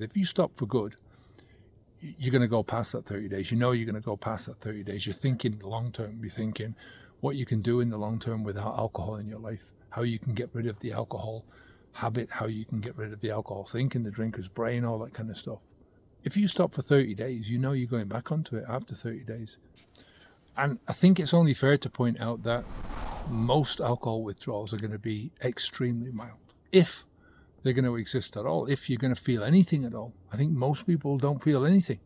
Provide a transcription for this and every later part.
If you stop for good, you're going to go past that 30 days. You know you're going to go past that 30 days. You're thinking long term. You're thinking what you can do in the long term without alcohol in your life, how you can get rid of the alcohol habit, how you can get rid of the alcohol thinking, the drinker's brain, all that kind of stuff. If you stop for 30 days, you know you're going back onto it after 30 days. And I think it's only fair to point out that most alcohol withdrawals are going to be extremely mild, if they're going to exist at all, if you're going to feel anything at all. I think most people don't feel anything,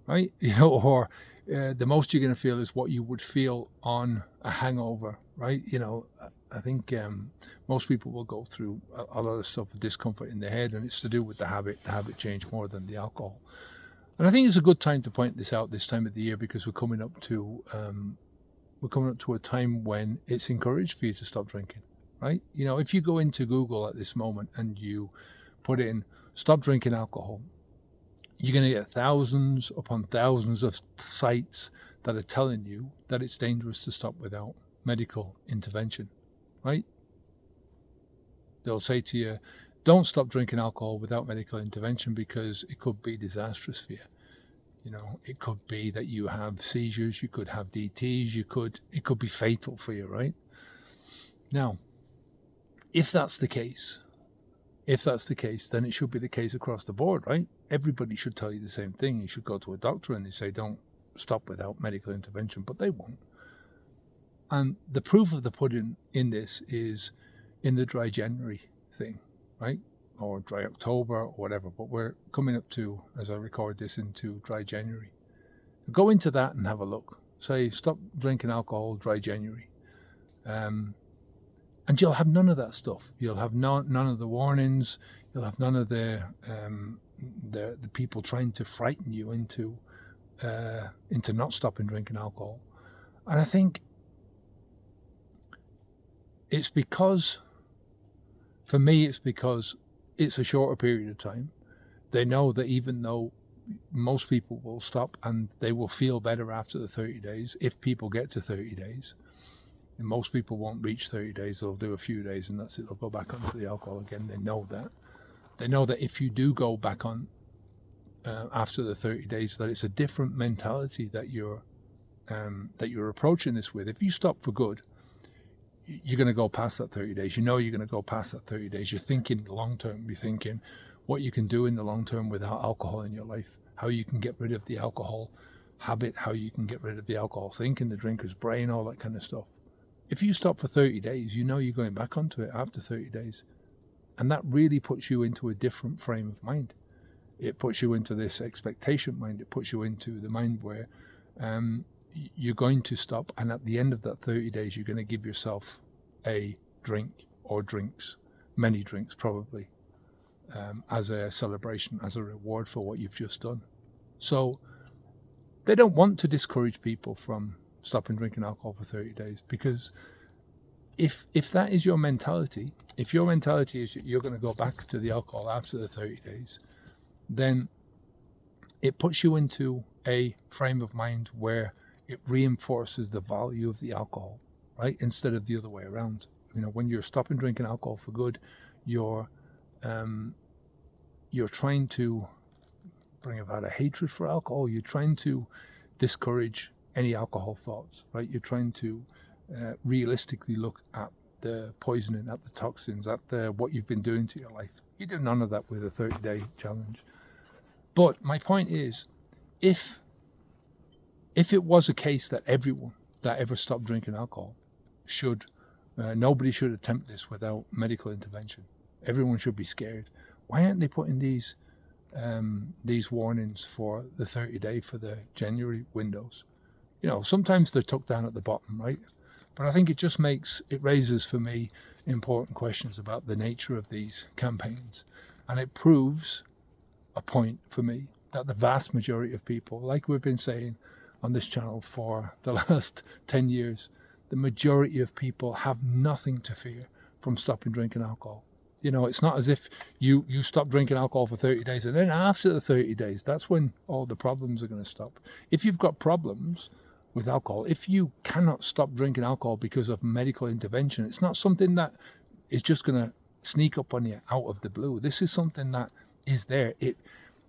right? Or the most you're going to feel is what you would feel on a hangover, right? I think most people will go through a lot of stuff with discomfort in their head, and it's to do with the habit change more than the alcohol. And I think it's a good time to point this out this time of the year, because we're coming up to a time when it's encouraged for you to stop drinking, right? If you go into Google at this moment and you put in stop drinking alcohol, you're going to get thousands upon thousands of sites that are telling you that it's dangerous to stop without medical intervention, right? They'll say to you, don't stop drinking alcohol without medical intervention because it could be disastrous for you. It could be that you have seizures, you could have DTs, it could be fatal for you, right? Now, if that's the case, then it should be the case across the board, right? Everybody should tell you the same thing. You should go to a doctor and they say, don't stop without medical intervention, but they won't. And the proof of the pudding in this is in the dry January thing, right? Or dry October or whatever, but we're coming up to, as I record this, into dry January. Go into that and have a look. Say, stop drinking alcohol, dry January. And you'll have none of that stuff. You'll have none of the warnings. You'll have none of the people trying to frighten you into not stopping drinking alcohol. And I think it's because it's a shorter period of time. They know that even though most people will stop and they will feel better after the 30 days, if people get to 30 days, and most people won't reach 30 days, they'll do a few days and that's it, they'll go back onto the alcohol again. They know that. They know that if you do go back on after the 30 days, that it's a different mentality that you're approaching this with. If you stop for good, you're going to go past that 30 days. You know you're going to go past that 30 days. You're thinking long term. You're thinking what you can do in the long term without alcohol in your life, how you can get rid of the alcohol habit, how you can get rid of the alcohol thinking, the drinker's brain, all that kind of stuff. If you stop for 30 days, you know you're going back onto it after 30 days. And that really puts you into a different frame of mind. It puts you into this expectation mind. It puts you into the mind where you're going to stop, and at the end of that 30 days, you're going to give yourself a drink or drinks, many drinks probably, as a celebration, as a reward for what you've just done. So they don't want to discourage people from stopping drinking alcohol for 30 days, because if that is your mentality, if your mentality is you're going to go back to the alcohol after the 30 days, then it puts you into a frame of mind where it reinforces the value of the alcohol, right? Instead of the other way around. When you're stopping drinking alcohol for good, you're trying to bring about a hatred for alcohol. You're trying to discourage any alcohol thoughts, right? You're trying to realistically look at the poisoning, at the toxins, at what you've been doing to your life. You do none of that with a 30-day challenge. But my point is, if it was a case that everyone that ever stopped drinking alcohol nobody should attempt this without medical intervention. Everyone should be scared. Why aren't they putting these warnings for the 30-day, for the January windows? Sometimes they're tucked down at the bottom, right? But I think it raises for me important questions about the nature of these campaigns. And it proves a point for me that the vast majority of people, like we've been saying on this channel for the last 10 years, the majority of people have nothing to fear from stopping drinking alcohol. It's not as if you stop drinking alcohol for 30 days and then after the 30 days, that's when all the problems are going to stop. If you've got problems with alcohol, if you cannot stop drinking alcohol because of medical intervention, it's not something that is just going to sneak up on you out of the blue. This is something that is there.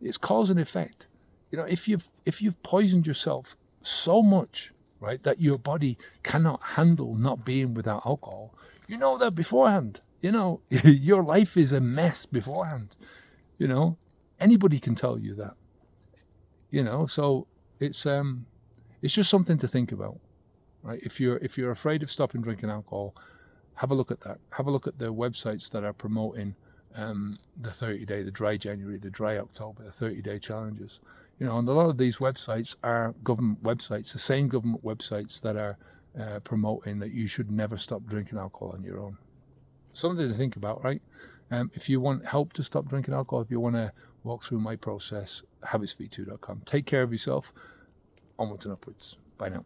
It's cause and effect. You know, if you've poisoned yourself so much, right, that your body cannot handle not being without alcohol, you know that beforehand. You know, your life is a mess beforehand. You know, anybody can tell you that. You know, so it's just something to think about, right? If you're afraid of stopping drinking alcohol, have a look at that. Have a look at the websites that are promoting the 30-day, the dry January, the dry October, the 30-day challenges. You know, and a lot of these websites are government websites, the same government websites that are promoting that you should never stop drinking alcohol on your own. Something to think about, right? If you want help to stop drinking alcohol, if you want to walk through my process, habitsv2.com. Take care of yourself. Onwards and upwards. Bye now.